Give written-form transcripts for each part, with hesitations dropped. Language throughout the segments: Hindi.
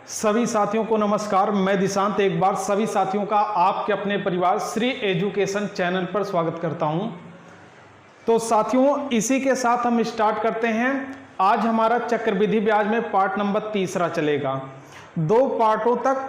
सभी साथियों को नमस्कार। मैं दिशांत एक बार सभी साथियों का आपके अपने परिवार श्री एजुकेशन चैनल पर स्वागत करता हूं। तो साथियों, इसी के साथ हम स्टार्ट करते हैं। आज हमारा चक्रवृद्धि ब्याज में पार्ट नंबर 3 चलेगा। 2 पार्टों तक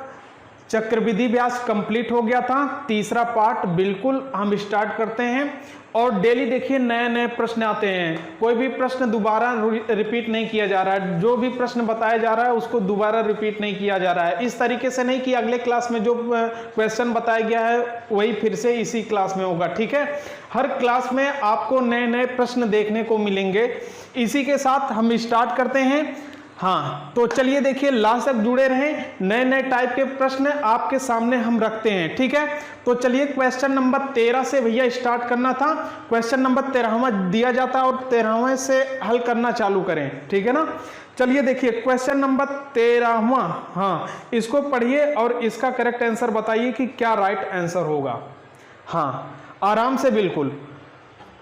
चक्रवृद्धि ब्याज कंप्लीट हो गया था, तीसरा पार्ट बिल्कुल हम स्टार्ट करते हैं। और डेली देखिए नए नए प्रश्न आते हैं, कोई भी प्रश्न दोबारा रिपीट नहीं किया जा रहा है। जो भी प्रश्न बताया जा रहा है उसको दोबारा रिपीट नहीं किया जा रहा है। इस तरीके से नहीं कि अगले क्लास में जो क्वेश्चन बताया गया है वही फिर से इसी क्लास में होगा, ठीक है। हर क्लास में आपको नए नए प्रश्न देखने को मिलेंगे। इसी के साथ हम स्टार्ट करते हैं। हाँ, तो चलिए देखिए लास्ट तक जुड़े रहें, नए नए टाइप के प्रश्न आपके सामने हम रखते हैं, ठीक है। तो चलिए क्वेश्चन नंबर 13 से भैया स्टार्ट करना था। क्वेश्चन नंबर 13वां दिया जाता है और 13वें से हल करना चालू करें, ठीक है ना। चलिए देखिए क्वेश्चन नंबर 13वां, हाँ इसको पढ़िए और इसका करेक्ट आंसर बताइए कि क्या राइट आंसर होगा। हाँ आराम से बिल्कुल,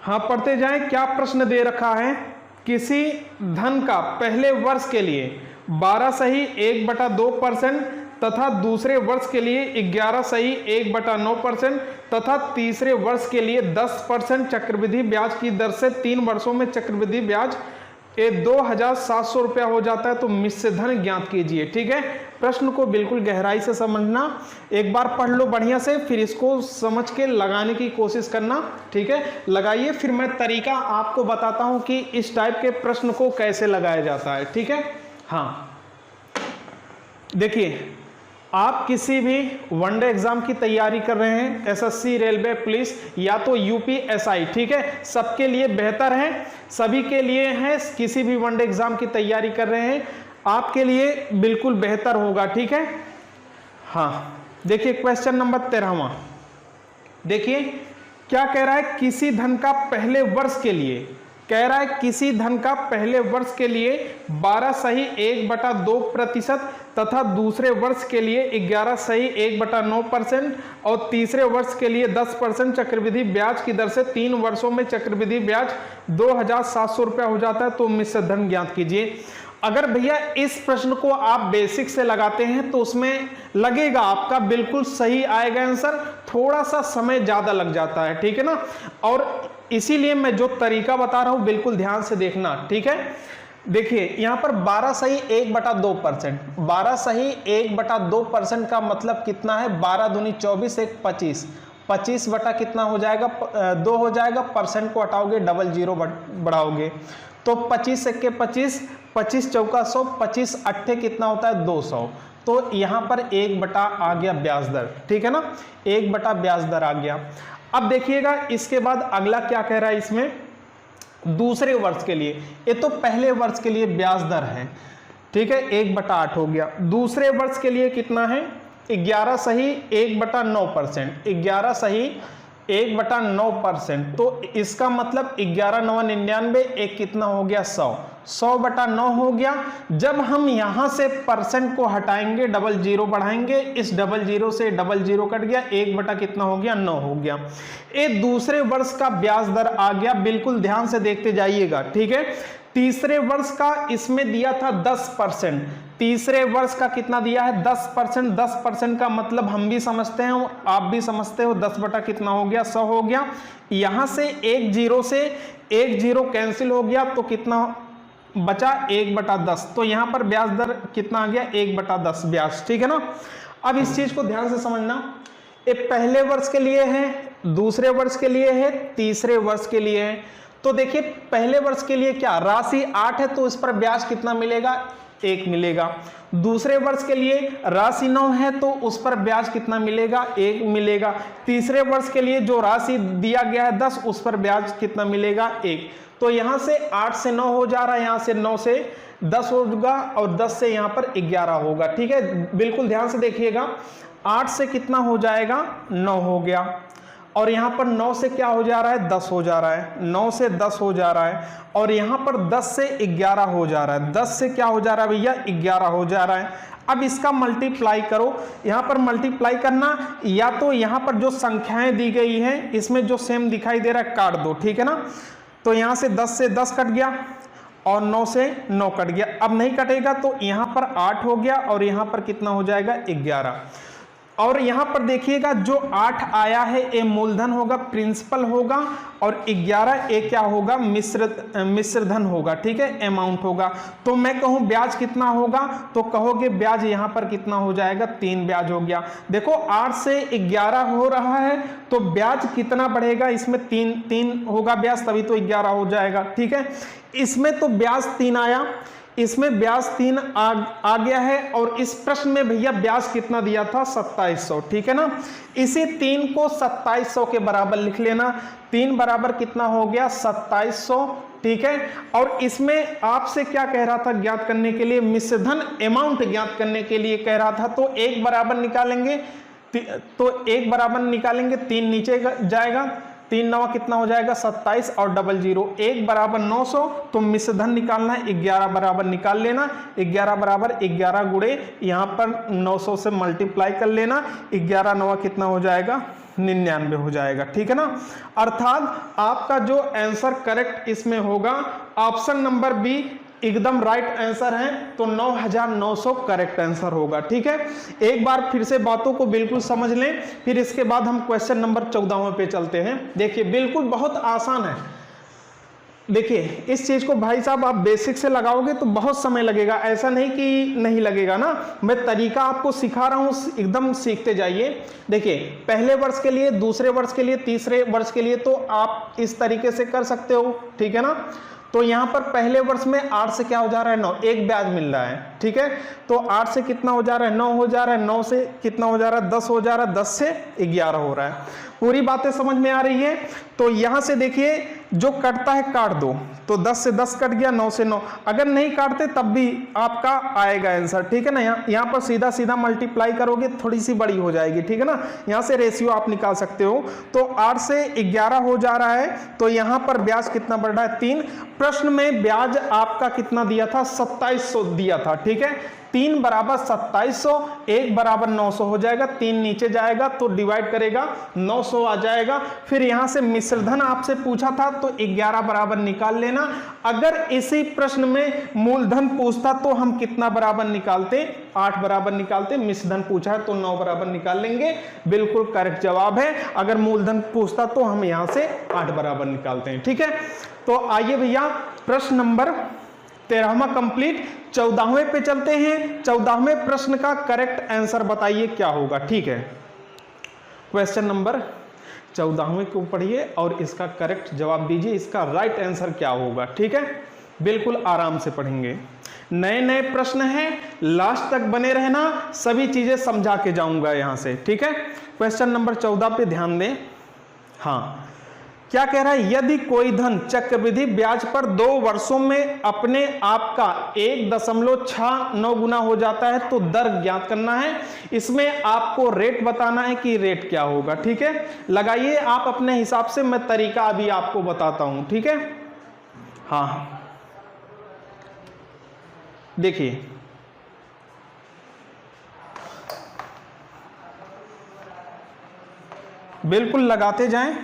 हाँ पढ़ते जाएं। क्या प्रश्न दे रखा है? किसी धन का पहले वर्ष के लिए 12 सही 1/2% तथा दूसरे वर्ष के लिए 11 सही 1/9% तथा तीसरे वर्ष के लिए 10% चक्रवृद्धि ब्याज की दर से 3 वर्षों में चक्रवृद्धि ब्याज 2700 रुपया हो जाता है, तो मिश्र धन ज्ञात कीजिए, ठीक है। प्रश्न को बिल्कुल गहराई से समझना, एक बार पढ़ लो बढ़िया से, फिर इसको समझ के लगाने की कोशिश करना, ठीक है। लगाइए, फिर मैं तरीका आपको बताता हूं कि इस टाइप के प्रश्न को कैसे लगाया जाता है, ठीक है। हाँ देखिए, आप किसी भी वनडे एग्जाम की तैयारी कर रहे हैं, एसएससी, रेलवे, पुलिस या तो यूपीएसआई, ठीक है, सबके लिए बेहतर है, सभी के लिए है। किसी भी वनडे एग्जाम की तैयारी कर रहे हैं आपके लिए बिल्कुल बेहतर होगा, ठीक है। हाँ देखिए क्वेश्चन नंबर 13वां, देखिए क्या कह रहा है। किसी धन का पहले वर्ष के लिए, कह रहा है किसी धन का पहले वर्ष के लिए 12 सही 1/2% तथा दूसरे वर्ष के लिए 11 सही 1/9% और तीसरे वर्ष के लिए 10% चक्रवृद्धि ब्याज की दर से 3 वर्षों में चक्रवृद्धि ब्याज 2700 रुपया हो जाता है, तो मिश्र धन ज्ञात कीजिए। अगर भैया इस प्रश्न को आप बेसिक से लगाते हैं तो उसमें लगेगा आपका बिल्कुल सही आएगा आंसर, थोड़ा सा समय ज्यादा लग जाता है, ठीक है ना। और इसीलिए मैं जो तरीका बता रहा हूं बिल्कुल ध्यान से देखना, ठीक है। देखिए यहां पर 12 सही 1/2%, 12 सही 1/2% का मतलब कितना है? 12 दूनी 24, 1 25, 25 बटा कितना हो जाएगा? 2 हो जाएगा। परसेंट को हटाओगे, डबल जीरो बढ़ाओगे तो 25 1 25, 25 चौका 100, 25 अट्ठे कितना होता है? 200। तो यहां पर 1 बटा आ गया ब्याज दर, ठीक है ना, 1 बटा ब्याज दर आ गया। अब देखिएगा इसके बाद अगला क्या कह रहा है इसमें, दूसरे वर्ष के लिए। ये तो पहले वर्ष के लिए ब्याज दर है, ठीक है, 1/8 हो गया। दूसरे वर्ष के लिए कितना है? 11 सही 1/9%, 11 सही 1/9%, तो इसका मतलब 11 9 99, एक कितना हो गया? 100, 100/9 हो गया। जब हम यहां से परसेंट को हटाएंगे, डबल जीरो बढ़ाएंगे, इस डबल जीरो से डबल जीरो कट गया, 1 बटा कितना हो गया? 9 हो गया। ये दूसरे वर्ष का ब्याज दर आ गया, बिल्कुल ध्यान से देखते जाइएगा, ठीक है। तीसरे वर्ष का इसमें दिया था 10%, तीसरे वर्ष का कितना दिया है? 10%। 10% का मतलब हम भी समझते हैं, आप भी समझते हो, 10 बटा कितना हो गया? 100 हो गया। यहां से एक जीरो कैंसिल हो गया, तो कितना बचा? 1/10। तो यहां पर ब्याज दर कितना आ गया? 1/10 ब्याज, ठीक है ना। अब इस चीज को ध्यान से समझना, ये पहले वर्ष के लिए है, दूसरे वर्ष के लिए है, तीसरे वर्ष के लिए है। तो देखिए पहले वर्ष के लिए क्या राशि 8 है, तो इस पर ब्याज कितना मिलेगा? 1 मिलेगा। दूसरे वर्ष के लिए राशि 9 है, तो उस पर ब्याज कितना मिलेगा? 1 मिलेगा। तीसरे वर्ष के लिए जो राशि दिया गया है 10, उस पर ब्याज कितना मिलेगा? 1। तो यहां से 8 से 9 हो जा रहा है, यहां से 9 से 10 होगा और 10 से यहां पर 11 होगा, ठीक है। बिल्कुल ध्यान से देखिएगा, 8 से कितना हो जाएगा? 9 हो गया। और यहां पर 9 से क्या हो जा रहा है? 10 हो जा रहा है। 9 से 10 हो जा रहा है और यहां पर 10 से 11 हो जा रहा है। 10 से क्या हो जा रहा है भैया? 11 हो जा रहा है। अब इसका मल्टीप्लाई करो, यहां पर मल्टीप्लाई करना, या तो यहां पर जो संख्याएं दी गई हैं इसमें जो सेम दिखाई दे रहा है काट दो, ठीक है ना। तो यहां से 10 कट गया और 9 से 9 कट गया, अब नहीं कटेगा तो यहां पर 8 हो गया और यहां पर कितना हो जाएगा 11। और यहां पर देखिएगा जो 8 आया है ये मूलधन होगा, प्रिंसिपल होगा, और 11 ये क्या होगा, मिश्रधन होगा, ठीक है, अमाउंट होगा। तो मैं कहूं ब्याज कितना होगा, तो कहोगे ब्याज यहां पर कितना हो जाएगा, 3 ब्याज हो गया। देखो 8 से 11 हो रहा है तो ब्याज कितना बढ़ेगा, इसमें 3 होगा ब्याज, तभी तो 11 हो जाएगा, ठीक है। इसमें तो ब्याज 3 आया, इसमें ब्याज 3 आ गया है, और इस प्रश्न में भैया ब्याज कितना दिया था, 2700, ठीक है ना। इसी 3 को 2700 के बराबर लिख लेना, 3 बराबर कितना हो गया 2700, ठीक है। और इसमें आपसे क्या कह रहा था ज्ञात करने के लिए, मिश्रधन अमाउंट ज्ञात करने के लिए कह रहा था, तो 1 बराबर निकालेंगे, तो 1 बराबर निकालेंगे, 3 नीचे जाएगा, 3 9 कितना हो जाएगा 27 और 00, 1 बराबर 900, तो मिश्रधन निकालना है, 11 बराबर निकाल लेना, 11 बराबर 11 गुणे यहाँ पर 900 से मल्टीप्लाई कर लेना, 11 9 कितना हो जाएगा 99 हो जाएगा, ठीक है ना। अर्थात आपका जो आंसर करेक्ट इसमें होगा ऑप्शन नंबर बी एकदम राइट आंसर है, तो 9900 करेक्ट आंसर होगा, ठीक है। एक बार फिर से बातों को बिल्कुल समझ लें, फिर इसके बाद हम क्वेश्चन नंबर 14 पे चलते हैं। देखिए बिल्कुल बहुत आसान है, देखिए इस चीज को भाई साहब आप बेसिक से लगाओगे तो बहुत समय लगेगा, ऐसा नहीं कि नहीं लगेगा ना, मैं तरीका आपको सिखा रहा हूं, एकदम सीखते जाइए। देखिए पहले वर्ष के लिए, दूसरे वर्ष के लिए, तीसरे वर्ष के लिए तो आप इस तरीके से कर सकते हो, ठीक है ना। तो यहां पर पहले वर्ष में 8 से क्या हो जा रहा है 9, 1 ब्याज मिल रहा है, ठीक है। तो 8 से कितना हो जा रहा है 9 हो जा रहा है, 9 से कितना हो जा रहा है 10 हो जा रहा है, 10 से 11 हो रहा है। पूरी बातें समझ में आ रही है। तो यहां से देखिए जो कटता है काट दो, तो 10 से 10 कट गया, 9 से 9, अगर नहीं काटते तब भी आपका आएगा आंसर, ठीक है ना। यहाँ पर सीधा सीधा मल्टीप्लाई करोगे थोड़ी सी बड़ी हो जाएगी, ठीक है ना, यहाँ से रेशियो आप निकाल सकते हो। तो 8 से 11 हो जा रहा है, तो यहाँ पर ब्याज कितना बढ़ रहा है 3। प्रश्न में ब्याज आपका कितना दिया था 2700 दिया था, ठीक है। 3 बराबर 2700, 1 बराबर 900 हो जाएगा, 3 नीचे जाएगा तो डिवाइड करेगा 900 आ जाएगा। फिर यहां से मिश्रधन आपसे पूछा था तो 11 बराबर निकाल लेना। अगर इसी प्रश्न में मूलधन पूछता तो हम कितना बराबर निकालते, 8 बराबर निकालते। मिश्रधन पूछा है तो 9 बराबर निकाल लेंगे, बिल्कुल करेक्ट जवाब है। अगर मूलधन पूछता तो हम यहां से 8 बराबर निकालते हैं, ठीक है। तो आइए भैया प्रश्न नंबर 13वां कंप्लीट, 14वें पे चलते हैं। 14वें प्रश्न का करेक्ट आंसर बताइए क्या होगा, ठीक है। क्वेश्चन नंबर 14वें को पढ़िए और इसका करेक्ट जवाब दीजिए, इसका राइट आंसर क्या होगा, ठीक है। बिल्कुल आराम से पढ़ेंगे, नए नए प्रश्न हैं, लास्ट तक बने रहना, सभी चीजें समझा के जाऊंगा यहां से, ठीक है। क्वेश्चन नंबर 14 पे ध्यान दें। हाँ क्या कह रहा है, यदि कोई धन चक्रवृद्धि ब्याज पर 2 वर्षों में अपने आप का 1.69 गुना हो जाता है तो दर ज्ञात करना है। इसमें आपको रेट बताना है कि रेट क्या होगा, ठीक है। लगाइए आप अपने हिसाब से, मैं तरीका अभी आपको बताता हूं, ठीक है। हाँ देखिए बिल्कुल लगाते जाएं।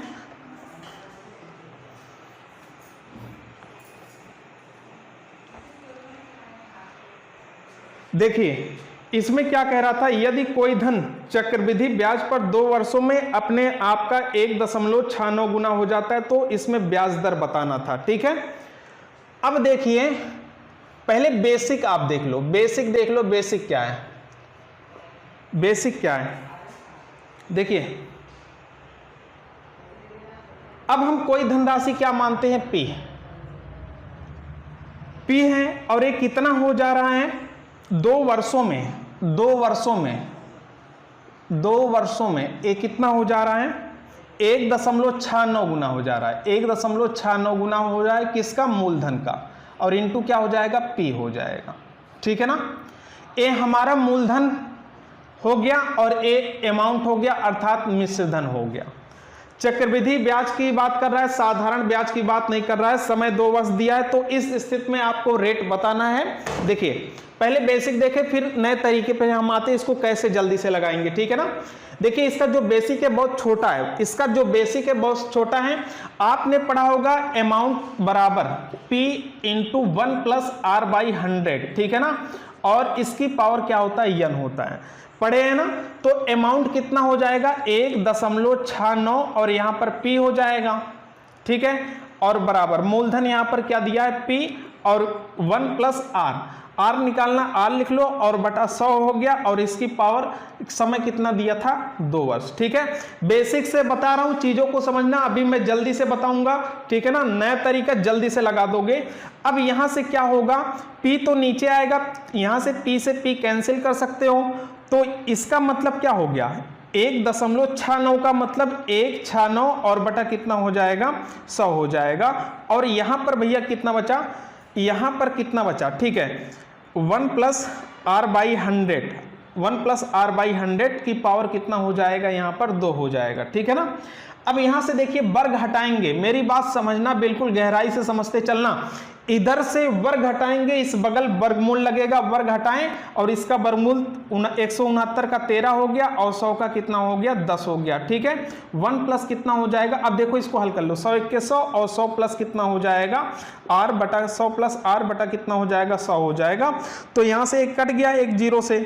देखिए इसमें क्या कह रहा था, यदि कोई धन चक्रवृद्धि ब्याज पर 2 वर्षों में अपने आप का 1.69 गुना हो जाता है तो इसमें ब्याज दर बताना था, ठीक है। अब देखिए पहले बेसिक आप देख लो, बेसिक देख लो, बेसिक क्या है, बेसिक क्या है। देखिए अब हम कोई धनराशि क्या मानते हैं, पी है, और ये कितना हो जा रहा है 2 वर्षों में, 2 वर्षों में, 2 वर्षों में ये कितना हो जा रहा है 1.69 गुना हो जा रहा है, 1.69 गुना हो रहा है किसका, मूलधन का, और इनटू क्या हो जाएगा, पी हो जाएगा, ठीक है ना। ये हमारा मूलधन हो गया और ये अमाउंट हो गया, अर्थात मिश्रधन हो गया। चक्रवृद्धि ब्याज की बात कर रहा है, साधारण ब्याज की बात नहीं कर रहा है। समय 2 वर्ष दिया है, तो इस स्थिति में आपको रेट बताना है। देखिए पहले बेसिक देखें, फिर नए तरीके पे हम आते हैं इसको कैसे जल्दी से लगाएंगे, ठीक है ना। देखिए इसका जो बेसिक है बहुत छोटा है, इसका जो बेसिक है बहुत छोटा है। आपने पढ़ा होगा अमाउंट बराबर P into 1 plus R by 100, ठीक है ना, और इसकी पावर क्या होता है, n होता है, पढ़े हैं ना। तो अमाउंट कितना हो जाएगा 1.69 और यहां पर P हो जाएगा, ठीक है, और बराबर मूलधन यहां पर क्या दिया है P और 1 प्लस R निकालना, R लिख लो और बटा 100 हो गया, और इसकी पावर समय कितना दिया था 2 वर्ष, ठीक है। बेसिक से बता रहा हूं, चीजों को समझना, अभी मैं जल्दी से बताऊंगा, ठीक है ना, नया तरीका जल्दी से लगा दोगे। अब यहां से क्या होगा, P तो नीचे आएगा, यहां से P से P कैंसिल कर सकते हो, तो इसका मतलब क्या हो गया 1.69 का मतलब 169 और बटा कितना हो जाएगा 100 हो जाएगा। और यहां पर भैया कितना बचा, यहां पर कितना बचा, ठीक है, 1 plus R by 100, 1 plus R by 100 की पावर कितना हो जाएगा, यहां पर 2 हो जाएगा, ठीक है ना। अब यहां से देखिए वर्ग हटाएंगे, मेरी बात समझना, बिल्कुल गहराई से समझते चलना। इधर से वर्ग हटाएंगे, इस बगल वर्गमूल लगेगा, वर्ग हटाएं और इसका वर्गमूल 169 का 13 हो गया और 100 का कितना हो गया 10 हो गया, ठीक है। 1 प्लस कितना हो जाएगा, अब देखो इसको हल कर लो, 100 1 के 100 और 100 प्लस कितना हो जाएगा R बटा 100 प्लस R बटा कितना हो जाएगा 100 हो जाएगा। तो यहां से एक कट गया, एक 0 से,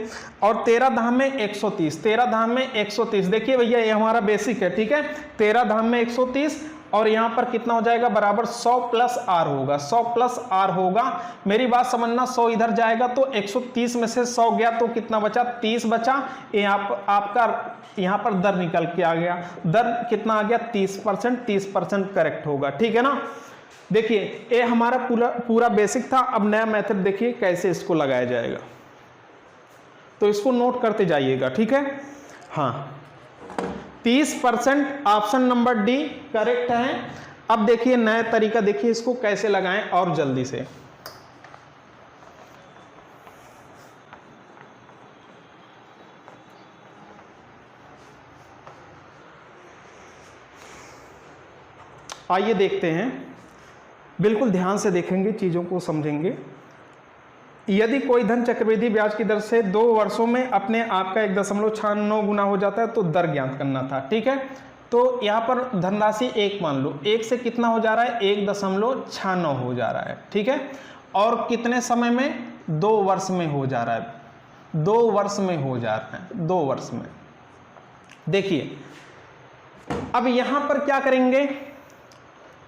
और 13 धाम में 130, 13 धाम में 130। देखिए भैया ये हमारा बेसिक है, ठीक है, 13 धाम में 130 और यहां पर कितना हो जाएगा बराबर 100 प्लस R होगा, 100 प्लस R होगा। मेरी बात समझना, 100 इधर जाएगा तो 130 में से 100 गया तो कितना बचा 30 बचा। ये आपका यहां पर दर निकल के आ गया, दर कितना आ गया 30%, 30% करेक्ट होगा, ठीक है ना। देखिए ये हमारा पूरा बेसिक था। अब नया मेथड देखिए कैसे इसको लगाया जाएगा, तो इसको नोट करते जाइएगा, ठीक है। हाँ 30% ऑप्शन नंबर डी करेक्ट है। अब देखिए नया तरीका, देखिए इसको कैसे लगाएं और जल्दी से। आइए देखते हैं, बिल्कुल ध्यान से देखेंगे, चीजों को समझेंगे। यदि कोई धन चक्रवृद्धि ब्याज की दर से 2 वर्षों में अपने आप का 1.69 गुना हो जाता है तो दर ज्ञात करना था, ठीक है। तो यहाँ पर धनराशि 1 मान लो, 1 से कितना हो जा रहा है 1.69 हो जा रहा है, ठीक है, और कितने समय में 2 वर्ष में हो जा रहा है, 2 वर्ष में हो जा रहा है, 2 वर्ष में। देखिए अब यहाँ पर क्या करेंगे,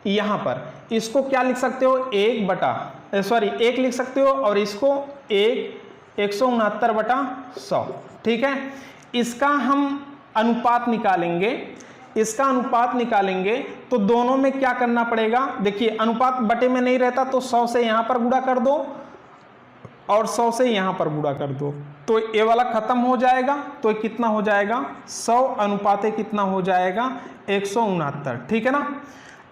यहां पर इसको क्या लिख सकते हो 1 लिख सकते हो और इसको 169 बटा 100, ठीक है। इसका हम अनुपात निकालेंगे, इसका अनुपात निकालेंगे तो दोनों में क्या करना पड़ेगा, देखिए अनुपात बटे में नहीं रहता तो 100 से यहां पर गुणा कर दो और 100 से यहां पर गुणा कर दो, तो ये वाला खत्म हो जाएगा। तो कितना हो जाएगा 100 अनुपात कितना हो जाएगा 169, ठीक है ना।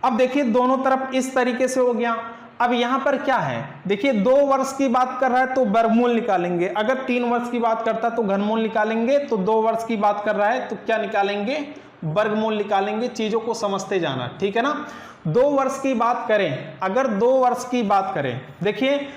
अब देखिए दोनों तरफ इस तरीके से हो गया। अब यहां पर क्या है, देखिए 2 वर्ष की बात कर रहा है तो वर्गमूल निकालेंगे, अगर 3 वर्ष की बात करता तो घनमूल निकालेंगे, तो 2 वर्ष की बात कर रहा है तो क्या निकालेंगे वर्गमूल निकालेंगे। चीजों को समझते जाना, ठीक है ना। 2 वर्ष की बात करें, अगर 2 वर्ष की बात करें, देखिए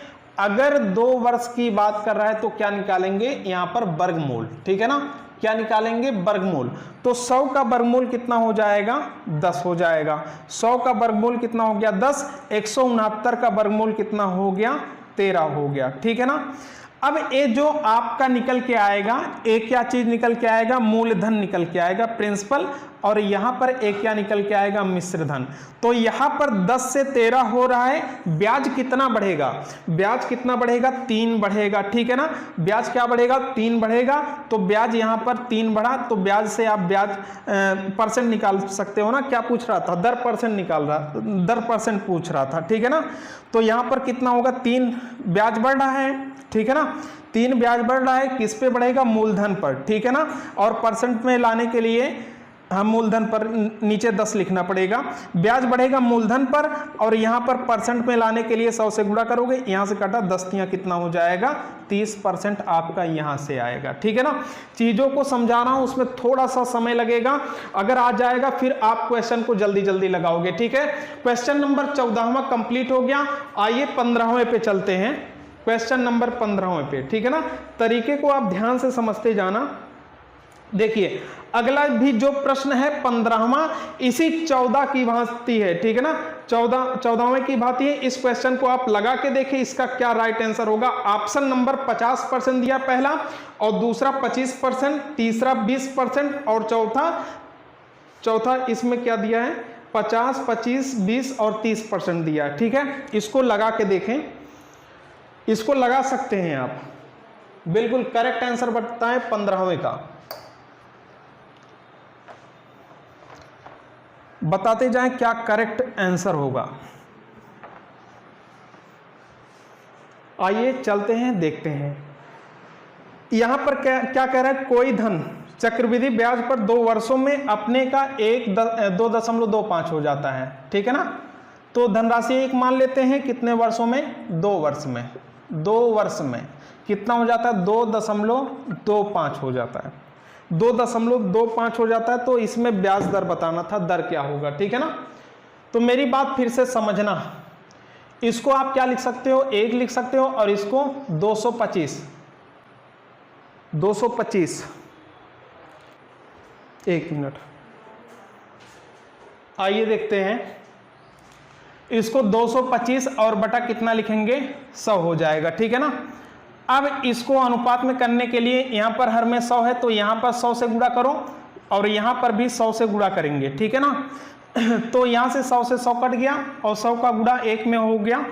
अगर 2 वर्ष की बात कर रहा है तो क्या निकालेंगे यहां पर वर्गमूल, ठीक है ना, क्या निकालेंगे वर्गमूल। तो 100 का वर्गमूल कितना हो जाएगा 10 हो जाएगा, 100 का वर्गमूल कितना हो गया 10, 169 का वर्गमूल कितना हो गया 13 हो गया, ठीक है ना। अब ये जो आपका निकल के आएगा, एक क्या चीज निकल के आएगा मूलधन निकल के आएगा प्रिंसिपल, और यहां पर एक क्या निकल के आएगा मिश्र धन। तो यहां पर 10 से 13 हो रहा है, ब्याज कितना बढ़ेगा, ब्याज कितना बढ़ेगा 3 बढ़ेगा, ठीक है ना। ब्याज क्या बढ़ेगा 3 बढ़ेगा, तो ब्याज यहां पर 3 बढ़ा, तो ब्याज से आप ब्याज परसेंट निकाल सकते हो ना। क्या पूछ रहा था दर परसेंट निकाल रहा, दर परसेंट पूछ रहा था, ठीक है ना। तो यहां पर कितना होगा 3 ब्याज बढ़ रहा है, ठीक है ना, 3 ब्याज बढ़ रहा है, किस पे बढ़ेगा मूलधन पर, ठीक है ना। और परसेंट में लाने के लिए हम मूलधन पर नीचे 10 लिखना पड़ेगा। ब्याज बढ़ेगा मूलधन पर, और यहां पर परसेंट में लाने के लिए 100 से गुणा करोगे, यहां से काटा 10 तियां कितना हो जाएगा 30% आपका यहां से आएगा। ठीक है ना, चीजों को समझा रहा हूं, उसमें थोड़ा सा समय लगेगा, अगर आ जाएगा फिर आप क्वेश्चन को जल्दी जल्दी लगाओगे। ठीक है, क्वेश्चन नंबर 14वां कंप्लीट हो गया। आइए 15वें पे चलते हैं, क्वेश्चन नंबर 15वें पे। ठीक है ना, तरीके को आप ध्यान से समझते जाना। देखिए अगला भी जो प्रश्न है 15वां इसी 14 की भांति है। ठीक है ना, 14वें की भांति है। इस क्वेश्चन को आप लगा के देखिए, इसका क्या राइट आंसर होगा। ऑप्शन नंबर 50% दिया पहला, और दूसरा 25%, तीसरा 20%, और चौथा इसमें क्या दिया है 50, 25, 20 और 30% दिया है। ठीक है, इसको लगा के देखें, इसको लगा सकते हैं आप, बिल्कुल करेक्ट आंसर बताएं 15वें का, बताते जाएं क्या करेक्ट आंसर होगा। आइए चलते हैं देखते हैं, यहां पर क्या कह रहा है, कोई धन चक्रवृद्धि ब्याज पर 2 वर्षों में अपने का 2.25 हो जाता है। ठीक है ना, तो धनराशि एक मान लेते हैं, कितने वर्षों में 2 वर्ष में, 2 वर्ष में कितना हो जाता है 2.25 हो जाता है, 2.25 हो जाता है। तो इसमें ब्याज दर बताना था, दर क्या होगा। ठीक है ना, तो मेरी बात फिर से समझना, इसको आप क्या लिख सकते हो 1 लिख सकते हो, और इसको 225 1 मिनट, आइए देखते हैं, इसको 225 और बटा कितना लिखेंगे 100 हो जाएगा। ठीक है ना, अब इसको अनुपात में करने के लिए यहां पर हर में 100 है, तो यहां पर 100 से गुणा करो, और यहां पर भी 100 से गुणा करेंगे। ठीक है ना, तो यहां से 100 से 100 कट गया, और 100 का गुणा 1 में हो गया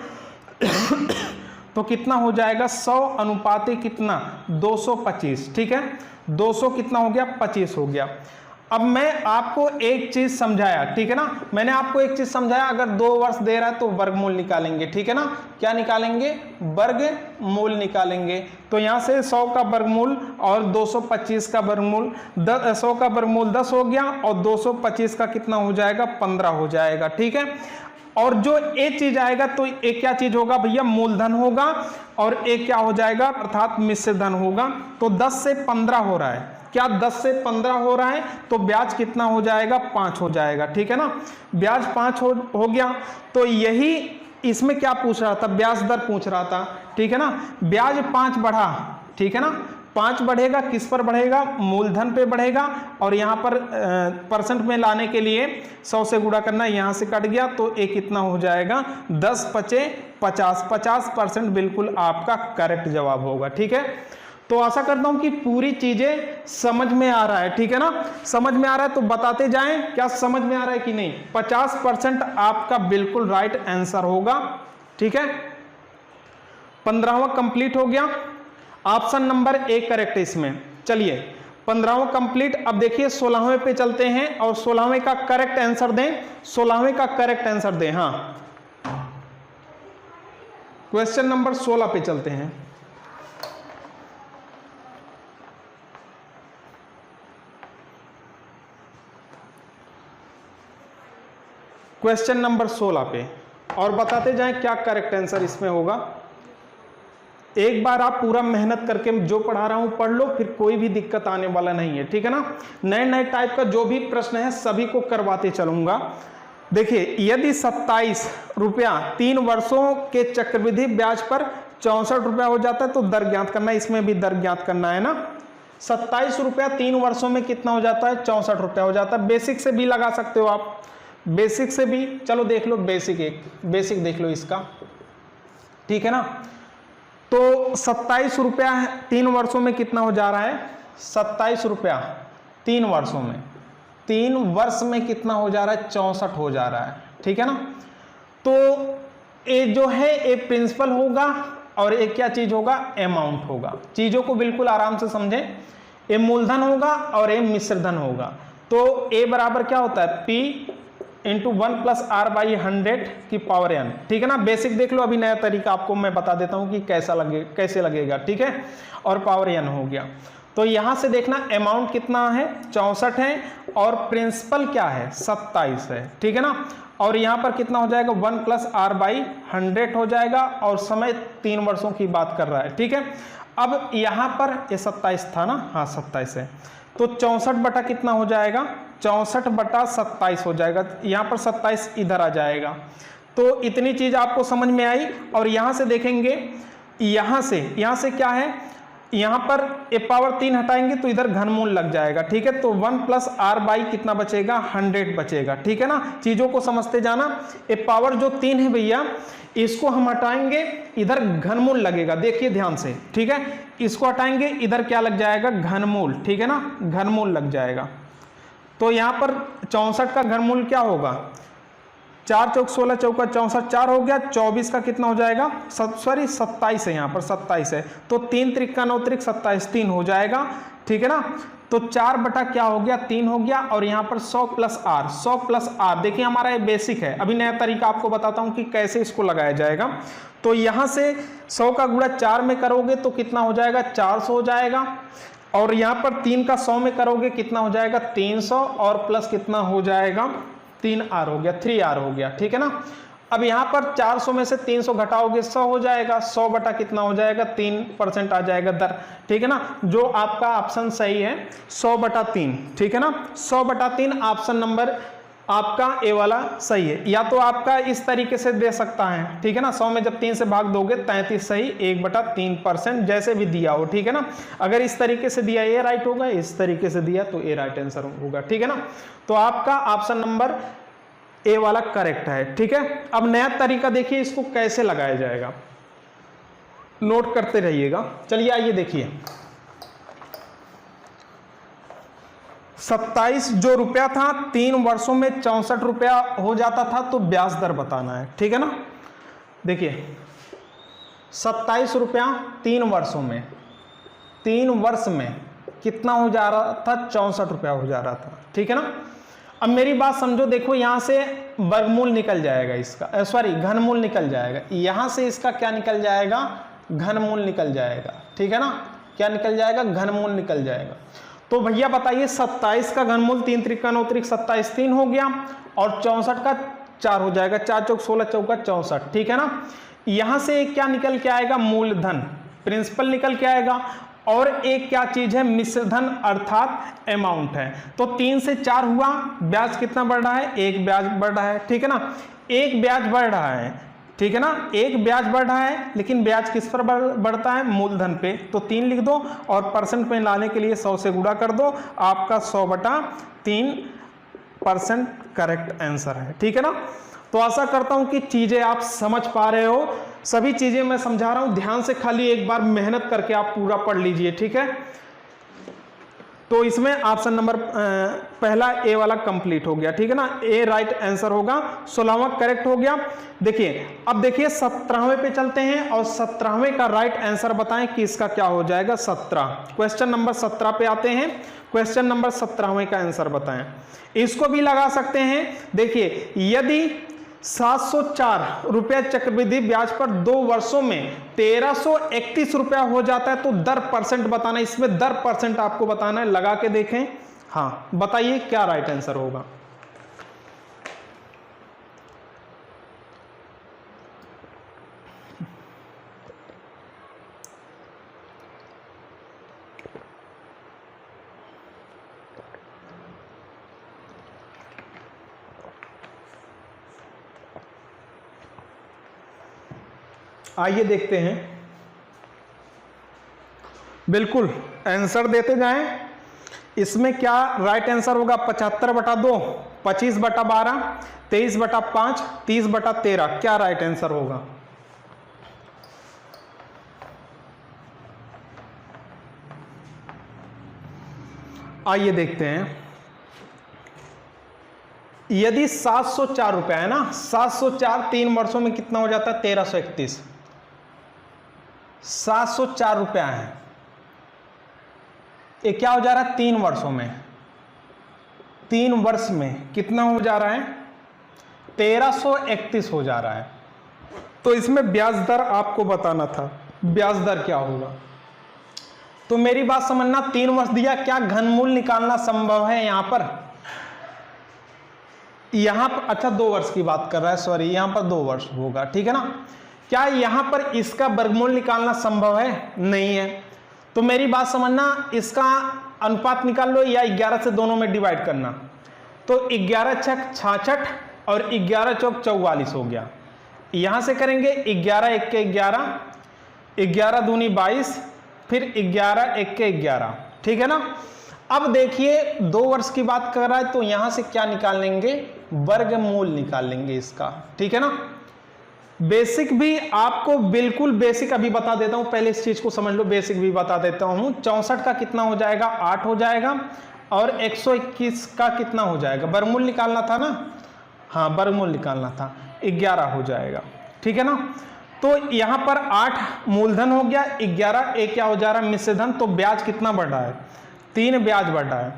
तो कितना हो जाएगा 100 अनुपात कितना 225। ठीक है, 200 कितना हो गया 25 हो गया। अब मैं आपको एक चीज समझाया, ठीक है ना, मैंने आपको एक चीज समझाया, अगर 2 वर्ष दे रहा है तो वर्गमूल निकालेंगे। ठीक है ना, क्या निकालेंगे वर्गमूल निकालेंगे। तो यहां से 100 का वर्गमूल और 225 का वर्गमूल, 100 का वर्गमूल 10 हो गया, और 225 का कितना हो जाएगा 15 हो जाएगा। ठीक है, और जो एक चीज आएगा तो एक क्या चीज होगा भैया मूलधन होगा, और एक क्या हो जाएगा अर्थात मिश्र धन होगा। तो 10 से 15 हो रहा है, क्या 10 से 15 हो रहा है, तो ब्याज कितना हो जाएगा 5 हो जाएगा। ठीक है ना, ब्याज 5 हो गया। तो यही इसमें क्या पूछ रहा था, ब्याज दर पूछ रहा था। ठीक है ना, ब्याज 5 बढ़ा, ठीक है ना, 5 बढ़ेगा, किस पर बढ़ेगा मूलधन पे बढ़ेगा, और यहां पर परसेंट में लाने के लिए 100 से गुणा करना, यहां से कट गया, तो एक कितना हो जाएगा 10 पचे 50, 50% बिल्कुल आपका करेक्ट जवाब होगा। ठीक है, तो आशा करता हूं कि पूरी चीजें समझ में आ रहा है। ठीक है ना, समझ में आ रहा है तो बताते जाएं क्या समझ में आ रहा है कि नहीं। 50% आपका बिल्कुल राइट आंसर होगा। ठीक है, 15वां कंप्लीट हो गया, ऑप्शन नंबर 1 करेक्ट है इसमें। चलिए 15वां कंप्लीट। अब देखिए 16वें पे चलते हैं, और 16वें का करेक्ट आंसर दें, 16वें का करेक्ट आंसर दें। हाँ, क्वेश्चन नंबर 16 पे चलते हैं। क्वेश्चन नंबर 16 पे, और बताते जाएं क्या करेक्ट आंसर इसमें होगा। एक बार आप पूरा मेहनत करके जो पढ़ा रहा हूं पढ़ लो, फिर कोई भी दिक्कत आने वाला नहीं है। ठीक है ना, नए नए टाइप का जो भी प्रश्न है सभी को करवाते चलूंगा। देखिए यदि 27 रुपया 3 वर्षों के चक्रवृद्धि ब्याज पर 64 रुपया हो जाता है, तो दर ज्ञात करना है। इसमें भी दर ज्ञात करना है ना। 27 रुपया 3 वर्षों में कितना हो जाता है 64 रुपया हो जाता है। बेसिक से भी लगा सकते हो आप, बेसिक से भी, चलो देख लो बेसिक देख लो इसका। ठीक है ना, तो 27 रुपया 3 वर्षों में कितना हो जा रहा है 27 रुपया 3 वर्षों में, 3 वर्ष में कितना हो जा रहा है 64 हो जा रहा है। ठीक है ना, तो ये जो है एक प्रिंसिपल होगा, और एक क्या चीज होगा अमाउंट होगा। चीजों को बिल्कुल आराम से समझें, ये मूलधन होगा और ये मिश्रधन होगा। तो ए बराबर क्या होता है P इंटू 1 + R/100 की पावर n। ठीक है ना, बेसिक देख लो, अभी नया तरीका आपको मैं बता देता हूं कि कैसे लगेगा। ठीक है, और पावर n हो गया। तो यहां से देखना अमाउंट कितना है 64 है और प्रिंसिपल क्या है 27 है, ठीक है ना। और यहां पर कितना हो जाएगा 1 + R/100 हो जाएगा और समय 3 वर्षों की बात कर रहा है, ठीक है। अब यहां पर ये 27 था ना, हाँ 27 है, तो 64 बटा कितना हो जाएगा 64 बटा 27 हो जाएगा, यहां पर 27 इधर आ जाएगा। तो इतनी चीज आपको समझ में आई। और यहां से देखेंगे, यहां से क्या है, यहां पर ए पावर 3 हटाएंगे तो इधर घनमूल लग जाएगा, ठीक है। तो 1 + R/ कितना बचेगा 100 बचेगा, ठीक है ना। चीजों को समझते जाना। ए पावर जो 3 है भैया, इसको हम हटाएंगे, इधर घनमूल लगेगा, देखिए ध्यान से, ठीक है। इसको हटाएंगे, इधर क्या लग जाएगा घनमूल, ठीक है ना, घनमूल लग जाएगा। तो यहां पर 64 का घनमूल क्या होगा 4 × 16 = 64, 4 हो गया। 24 का कितना हो जाएगा 27 है, यहाँ पर 27 है, तो 3 × 3 = 9 × 27 3 हो जाएगा, ठीक है ना। तो 4 बटा क्या हो गया 3 हो गया। और यहाँ पर 100 + R देखिए हमारा ये बेसिक है, अभी नया तरीका आपको बताता हूँ कि कैसे इसको लगाया जाएगा। तो यहाँ से 100 का गुणा 4 में करोगे तो कितना हो जाएगा 400 हो जाएगा। और यहाँ पर 3 का 100 में करोगे कितना हो जाएगा 300 और प्लस कितना हो जाएगा 3R हो गया, 3R हो गया, ठीक है ना। अब यहाँ पर 400 में से 300 घटाओगे 100 हो जाएगा, 100 बटा कितना हो जाएगा 3% आ जाएगा दर, ठीक है ना। जो आपका ऑप्शन सही है 100/3, ठीक है ना। 100/3 ऑप्शन नंबर आपका ए वाला सही है। या तो आपका इस तरीके से दे सकता है, ठीक है ना। 100 में जब 3 से भाग दोगे 33 सही, 1/3%, जैसे भी दिया हो, ठीक है ना। अगर इस तरीके से दिया ए राइट होगा, इस तरीके से दिया तो ए राइट आंसर होगा, ठीक है ना। तो आपका ऑप्शन नंबर ए वाला करेक्ट है, ठीक है। अब नया तरीका देखिए इसको कैसे लगाया जाएगा, नोट करते रहिएगा। चलिए आइए देखिए, 27 जो रुपया था 3 वर्षों में 64 रुपया हो जाता था, तो ब्याज दर बताना है, ठीक है ना। देखिए 27 रुपया 3 वर्षों में, 3 वर्ष में कितना हो जा रहा था 64 रुपया हो जा रहा था, ठीक है ना। अब मेरी बात समझो, देखो यहां से वर्गमूल निकल जाएगा इसका, सॉरी घनमूल निकल जाएगा, यहां से इसका क्या निकल जाएगा घनमूल निकल जाएगा, ठीक है ना। क्या निकल जाएगा घनमूल निकल जाएगा। तो भैया बताइए 27 का घनमूल 3 × 3 = 9 × 27 3 हो गया और 64 का 4 हो जाएगा, 4 × 16 = 64, ठीक है ना। यहां से क्या निकल के आएगा मूलधन, प्रिंसिपल निकल के आएगा। और एक क्या चीज है मिश्रधन अर्थात अमाउंट है। तो 3 से 4 हुआ, ब्याज कितना बढ़ रहा है 1 ब्याज बढ़ रहा है, ठीक है ना। 1 ब्याज बढ़ रहा है, ठीक है ना, 1 ब्याज बढ़ रहा है, लेकिन ब्याज किस पर बढ़ता है मूलधन पे। तो 3 लिख दो और परसेंट में लाने के लिए 100 से गुणा कर दो, आपका 100/3% करेक्ट आंसर है, ठीक है ना। तो आशा करता हूं कि चीजें आप समझ पा रहे हो, सभी चीजें मैं समझा रहा हूं, ध्यान से खाली एक बार मेहनत करके आप पूरा पढ़ लीजिए, ठीक है। तो इसमें ऑप्शन नंबर पहला ए वाला कंप्लीट हो गया, ठीक है ना, ए राइट आंसर होगा। 16वां करेक्ट हो गया। देखिए अब देखिए 17वें पे चलते हैं और 17वें का राइट आंसर बताएं कि इसका क्या हो जाएगा 17। क्वेश्चन नंबर 17 पे आते हैं, क्वेश्चन नंबर 17वें का आंसर बताएं। इसको भी लगा सकते हैं। देखिए यदि 704 रुपया चक्रवृद्धि ब्याज पर 2 वर्षों में 1331 रुपया हो जाता है, तो दर परसेंट बताना, इसमें दर परसेंट आपको बताना है, लगा के देखें। हाँ बताइए क्या राइट आंसर होगा। आइए देखते हैं, बिल्कुल आंसर देते जाएं। इसमें क्या राइट आंसर होगा 75/2, 25/12, 23/5, 30/13, क्या राइट आंसर होगा। आइए देखते हैं। यदि 704 रुपया है ना, 704 3 वर्षों में कितना हो जाता है 1331, 704 रुपया है, ये क्या हो जा रहा है 3 वर्षों में, 3 वर्ष में कितना हो जा रहा है 1331 हो जा रहा है। तो इसमें ब्याज दर आपको बताना था, ब्याज दर क्या होगा। तो मेरी बात समझना, 3 वर्ष दिया, क्या घनमूल निकालना संभव है यहां पर? यहां पर अच्छा 2 वर्ष की बात कर रहा है, सॉरी, यहां पर 2 वर्ष होगा, ठीक है ना। क्या यहां पर इसका वर्गमूल निकालना संभव है? नहीं है। तो मेरी बात समझना, इसका अनुपात निकाल लो या 11 से दोनों में डिवाइड करना। तो 11 छक 66 और 11 चौक 44 हो गया। यहां से करेंगे 11 एक के 11, 11 दूनी 22, फिर 11 एक के 11, ठीक है ना। अब देखिए 2 वर्ष की बात कर रहा है, तो यहां से क्या निकाल लेंगे? वर्गमूल निकाल लेंगे इसका, ठीक है ना। बेसिक भी आपको बिल्कुल बेसिक अभी बता देता हूं, पहले इस चीज को समझ लो, बेसिक भी बता देता हूं। 64 का कितना हो जाएगा? 8 हो जाएगा। और 121 का कितना हो जाएगा? वर्गमूल निकालना था ना, हाँ वर्गमूल निकालना था, 11 हो जाएगा, ठीक है ना। तो यहां पर 8 मूलधन हो गया, 11 एक क्या हो जा रहा है? मिश्रधन। तो ब्याज कितना बढ़ रहा है? 3 ब्याज बढ़ रहा है।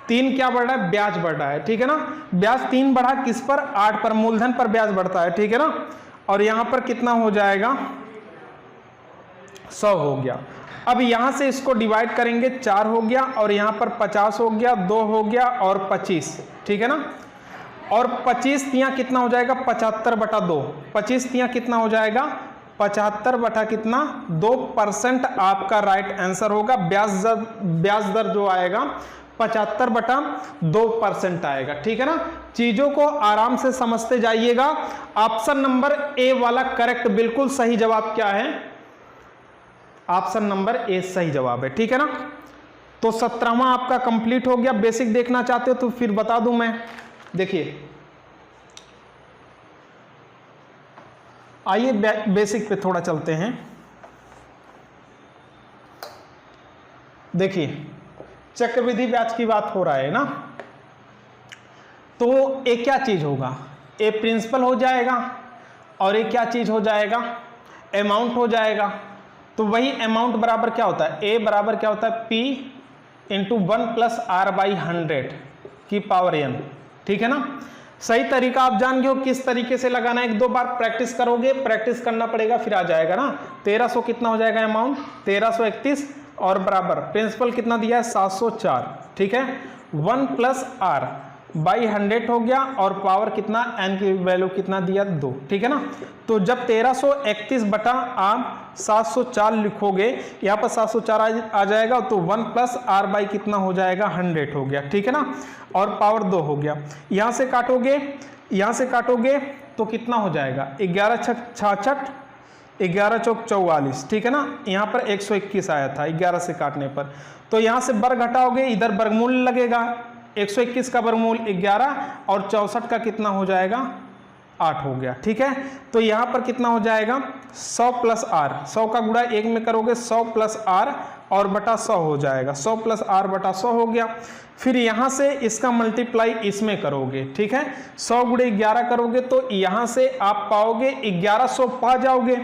3 क्या बढ़ रहा है? ब्याज बढ़ रहा है, ठीक है ना। ब्याज 3 बढ़ा किस पर? 8 पर, मूलधन पर ब्याज बढ़ता है, ठीक है ना। और यहां पर कितना हो जाएगा? 100 हो गया। अब यहां से इसको डिवाइड करेंगे, 4 हो गया, और यहां पर 50 हो गया, 2 हो गया, और 25, ठीक है ना। और 25 तियां कितना हो जाएगा? 75/2। 25 तियां कितना हो जाएगा? 75 बटा कितना? 2% आपका राइट आंसर होगा। ब्याज दर जो आएगा 75/2% आएगा, ठीक है ना। चीजों को आराम से समझते जाइएगा। ऑप्शन नंबर ए वाला करेक्ट, बिल्कुल सही जवाब क्या है? ऑप्शन नंबर ए सही जवाब है, ठीक है ना। तो 17वां आपका कंप्लीट हो गया। बेसिक देखना चाहते हो तो फिर बता दूं मैं। देखिए आइए बेसिक पे थोड़ा चलते हैं। देखिए चक्रवृद्धि ब्याज की बात हो रहा है ना, तो एक क्या चीज होगा? ए प्रिंसिपल हो जाएगा, और एक क्या चीज हो जाएगा? अमाउंट हो जाएगा। तो वही अमाउंट बराबर क्या होता है? ए बराबर क्या होता है? P इंटू 1 + R/100 की पावर n, ठीक है ना। सही तरीका आप जान गए हो किस तरीके से लगाना है। 1-2 बार प्रैक्टिस करोगे, प्रैक्टिस करना पड़ेगा, फिर आ जाएगा ना। 1300 कितना हो जाएगा अमाउंट? 1331, और बराबर प्रिंसिपल कितना दिया है? 704, ठीक है। 1 + R/100 हो गया, और पावर कितना? n की वैल्यू कितना दिया? 2, ठीक है ना। तो जब 1331 बटा आप 704 लिखोगे, यहाँ पर 704 आ जाएगा, तो 1 + R/ कितना हो जाएगा? 100 हो गया, ठीक है ना। और पावर 2 हो गया। यहाँ से काटोगे, यहाँ से काटोगे तो कितना हो जाएगा? 11 छक 66, 11 चौक 44, ठीक है ना। यहाँ पर 121 आया था 11 से काटने पर। तो यहाँ से वर्ग घटाओगे, इधर वर्गमूल लगेगा। 121 का वर्गमूल 11, और 64 का कितना हो जाएगा? 8 हो गया, ठीक है। तो यहाँ पर कितना हो जाएगा? 100 + R, 100 का गुणा 1 में करोगे, 100 + R और बटा 100 हो जाएगा। 100 + R बटा 100 हो गया। फिर यहाँ से इसका मल्टीप्लाई इसमें करोगे, ठीक है। 100 × 11 करोगे तो यहाँ से आप पाओगे 1100 पा जाओगे,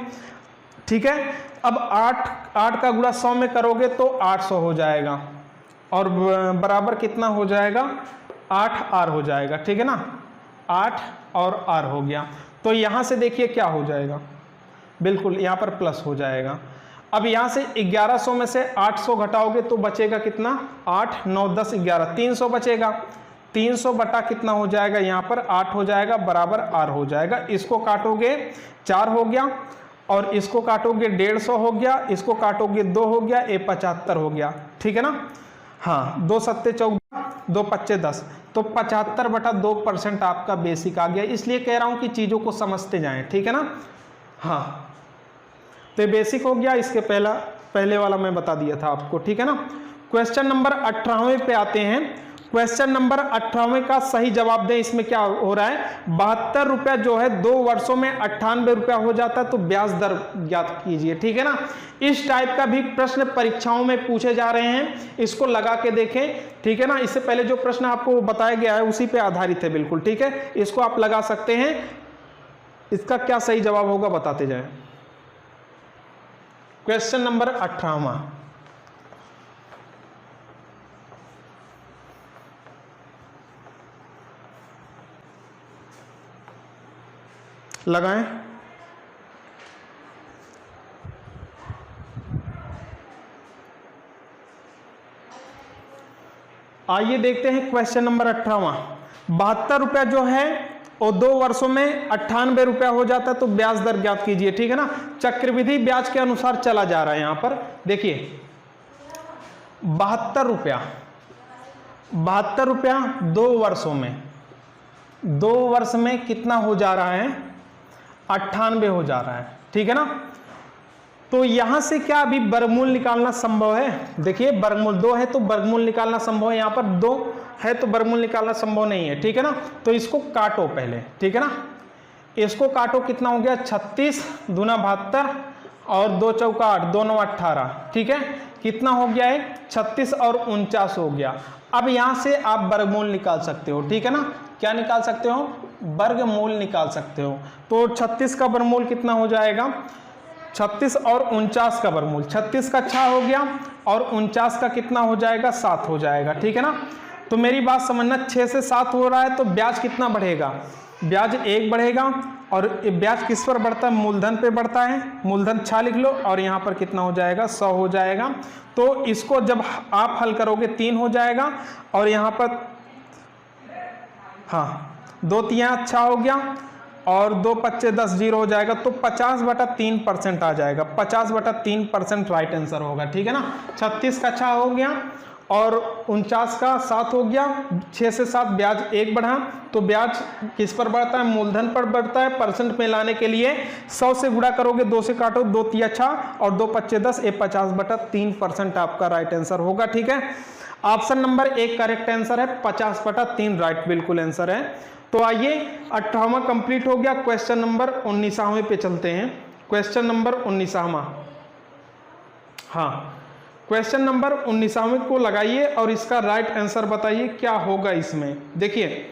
ठीक है। अब 8 का गुणा 100 में करोगे तो 800 हो जाएगा, और बराबर कितना हो जाएगा? 8R हो जाएगा, ठीक है ना। 8 और R हो गया। तो यहां से देखिए क्या हो जाएगा? बिल्कुल यहां पर प्लस हो जाएगा। अब यहां से 1100 में से 800 घटाओगे तो बचेगा कितना? 8 9 10 11, 300 बचेगा। 300 बटा कितना हो जाएगा? यहाँ पर 8 हो जाएगा, बराबर R हो जाएगा। इसको काटोगे 4 हो गया, और इसको काटोगे 150 हो गया, इसको काटोगे 2 हो गया, ये 75 हो गया, ठीक है ना। हाँ 2 7 14, 2 5 10, तो 75/2% आपका बेसिक आ गया। इसलिए कह रहा हूं कि चीजों को समझते जाएं, ठीक है ना। हाँ तो बेसिक हो गया। इसके पहले वाला मैं बता दिया था आपको, ठीक है ना। क्वेश्चन नंबर 18वें पे आते हैं। क्वेश्चन नंबर 18वें का सही जवाब दें। इसमें क्या हो रहा है? 72 रुपया जो है 2 वर्षों में 98 रुपया हो जाता है, तो ब्याज दर ज्ञात कीजिए, ठीक है ना। इस टाइप का भी प्रश्न परीक्षाओं में पूछे जा रहे हैं, इसको लगा के देखें, ठीक है ना। इससे पहले जो प्रश्न आपको बताया गया है उसी पे आधारित है, बिल्कुल ठीक है। इसको आप लगा सकते हैं। इसका क्या सही जवाब होगा बताते जाएं। क्वेश्चन नंबर 18वां, लगाएं। आइए देखते हैं क्वेश्चन नंबर 18वां। 72 रुपया जो है और 2 वर्षों में 98 रुपया हो जाता है, तो ब्याज दर ज्ञात कीजिए। ठीक है ना, चक्रवृद्धि ब्याज के अनुसार चला जा रहा है। यहां पर देखिए 72 रुपया 2 वर्षों में, 2 वर्ष में कितना हो जा रहा है, 98 हो जा रहा है। ठीक है ना, तो यहां से क्या अभी वर्गमूल निकालना संभव है? देखिए वर्गमूल 2 है तो वर्गमूल निकालना संभव है, यहां पर 2 है तो वर्गमूल निकालना संभव नहीं है। ठीक है ना, तो इसको काटो पहले। ठीक है ना, इसको काटो, कितना हो गया 36 दूना 72 और 2 चौका 8, 2 9 18। ठीक है, कितना हो गया है 36 और 49 हो गया। अब यहां से आप वर्गमूल निकाल सकते हो। ठीक है ना, क्या निकाल सकते हो, वर्गमूल निकाल सकते हो। तो 36 का वर्गमूल कितना हो जाएगा, 36 और 49 का वर्गमूल, 36 का 6 हो गया और 49 का कितना हो जाएगा, 7 हो जाएगा। ठीक है ना, तो मेरी बात समझना, 6 से 7 हो रहा है तो ब्याज कितना बढ़ेगा, ब्याज 1 बढ़ेगा। और ब्याज किस पर बढ़ता है, मूलधन पे बढ़ता है, मूलधन 6 लिख लो और यहाँ पर कितना हो जाएगा, 100 हो जाएगा। तो इसको जब आप हल करोगे 3 हो जाएगा और यहाँ पर हाँ 2 3 अच्छा हो गया और 2 5 10 0 हो जाएगा। तो 50/3% आ जाएगा, 50/3% राइट आंसर होगा। ठीक है ना, 36 का 6 हो गया और 49 का 7 हो गया। 6 से 7 ब्याज 1 बढ़ा, तो ब्याज किस पर बढ़ता है, मूलधन पर बढ़ता है। परसेंट में लाने के लिए 100 से गुणा करोगे, 2 से काटो, 2 3 6 और 2 5 10, ये 50/3% आपका राइट आंसर होगा। ठीक है, ऑप्शन नंबर 1 करेक्ट आंसर है, 50/3 राइट बिल्कुल आंसर है। तो आइए 18वां कंप्लीट हो गया। क्वेश्चन नंबर 19वां पे चलते हैं। क्वेश्चन नंबर 19वां, हाँ क्वेश्चन नंबर 19वां को लगाइए और इसका राइट आंसर बताइए क्या होगा इसमें। देखिए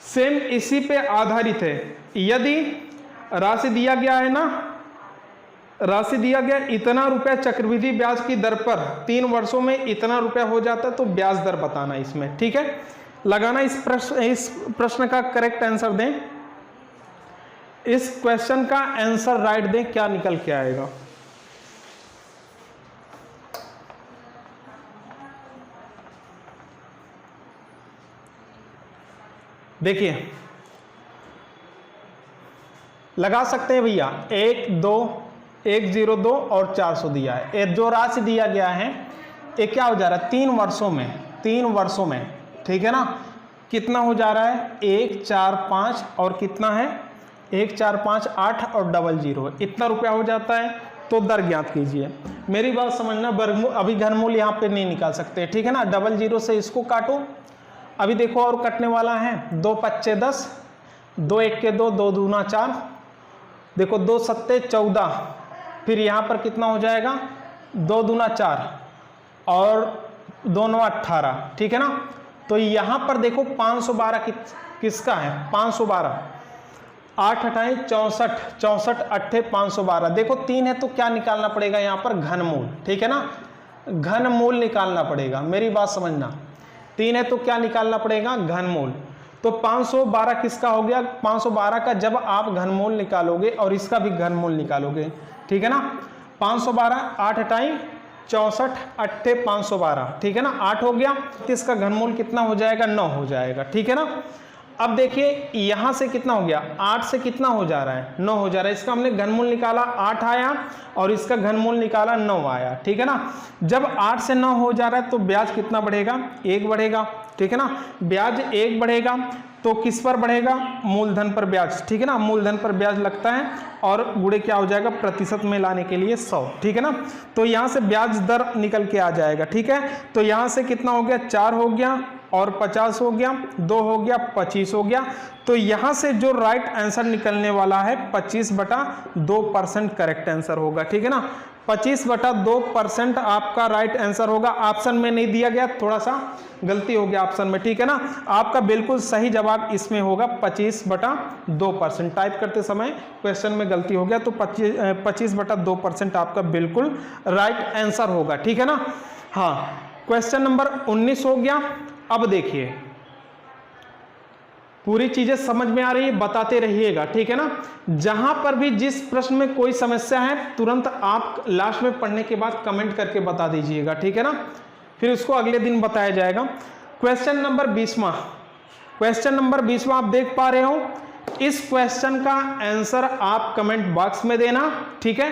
सेम इसी पे आधारित है। यदि राशि दिया गया है ना, राशि दिया गया इतना रुपया चक्रवृद्धि ब्याज की दर पर 3 वर्षों में इतना रुपया हो जाता है, तो ब्याज दर बताना इसमें। ठीक है, लगाना इस प्रश्न का करेक्ट आंसर दें, इस क्वेश्चन का आंसर राइट दें, क्या निकल के आएगा। देखिए लगा सकते हैं भैया, 1 2 102 और 400 दिया है। ये जो राशि दिया गया है ये क्या हो जा रहा है, 3 वर्षों में, 3 वर्षों में। ठीक है ना, कितना हो जा रहा है, 1 4 5 और कितना है 1 4 5 8 और 00, इतना रुपया हो जाता है। तो दर ज्ञात कीजिए। मेरी बात समझना, वर्गमूल अभी घनमूल यहाँ पे नहीं निकाल सकते। ठीक है ना, 00 से इसको काटो, अभी देखो और कटने वाला है, 2 5 10, 2 1 के 2, 2 दूना 4, देखो 2 7 14, फिर यहाँ पर कितना हो जाएगा, 2 दूना 4 और 2 9 18। ठीक है ना, तो यहाँ पर देखो 512 किसका है, 512, 8 8 64, 64 8 512। देखो 3 है तो क्या निकालना पड़ेगा यहाँ पर, घनमूल। ठीक है ना, घनमूल निकालना पड़ेगा। मेरी बात समझना, 3 है तो क्या निकालना पड़ेगा, घनमूल। तो 512 किसका हो गया, 512 का जब आप घनमूल निकालोगे और इसका भी घनमूल निकालोगे। ठीक है ना, 512 8 8 64 8 512। ठीक है ना, 8 हो गया, इसका घनमूल कितना हो जाएगा, 9 हो जाएगा। ठीक है ना, अब देखिए यहां से कितना हो गया, 8 से कितना हो जा रहा है, 9 हो जा रहा है। इसका हमने घनमूल निकाला, 8 आया और इसका घनमूल निकाला, 9 आया। ठीक है ना, जब 8 से 9 हो जा रहा है तो ब्याज कितना बढ़ेगा, 1 बढ़ेगा। ठीक है ना, ब्याज 1 बढ़ेगा तो किस पर बढ़ेगा, मूलधन पर ब्याज। ठीक है ना, मूलधन पर ब्याज लगता है और गुणे क्या हो जाएगा, प्रतिशत में लाने के लिए 100। ठीक है ना, तो यहां से ब्याज दर निकल के आ जाएगा। ठीक है, तो यहां से कितना हो गया, 4 हो गया और 50 हो गया, 2 हो गया, 25 हो गया। तो यहां से जो राइट आंसर निकलने वाला है 25/2% करेक्ट आंसर होगा। ठीक है ना, 25/2% आपका राइट आंसर होगा। ऑप्शन में नहीं दिया गया, थोड़ा सा गलती हो गया ऑप्शन में। ठीक है ना, आपका बिल्कुल सही जवाब इसमें होगा 25/2%। टाइप करते समय क्वेश्चन में गलती हो गया, तो 25/2% आपका बिल्कुल राइट आंसर होगा। ठीक है ना, हाँ क्वेश्चन नंबर 19 हो गया। अब देखिए पूरी चीजें समझ में आ रही है, बताते रहिएगा। ठीक है ना, जहां पर भी जिस प्रश्न में कोई समस्या है तुरंत आप लास्ट में पढ़ने के बाद कमेंट करके बता दीजिएगा। ठीक है ना, फिर उसको अगले दिन बताया जाएगा। क्वेश्चन नंबर 20वां, क्वेश्चन नंबर 20वां आप देख पा रहे हो। इस क्वेश्चन का आंसर आप कमेंट बॉक्स में देना, ठीक है।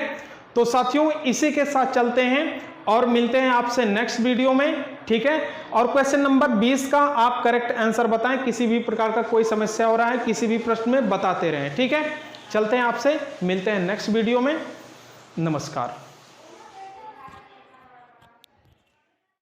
तो साथियों इसी के साथ चलते हैं और मिलते हैं आपसे नेक्स्ट वीडियो में, ठीक है। और क्वेश्चन नंबर 20 का आप करेक्ट आंसर बताएं, किसी भी प्रकार का कोई समस्या हो रहा है किसी भी प्रश्न में बताते रहें, ठीक है। चलते हैं आपसे, मिलते हैं नेक्स्ट वीडियो में। नमस्कार।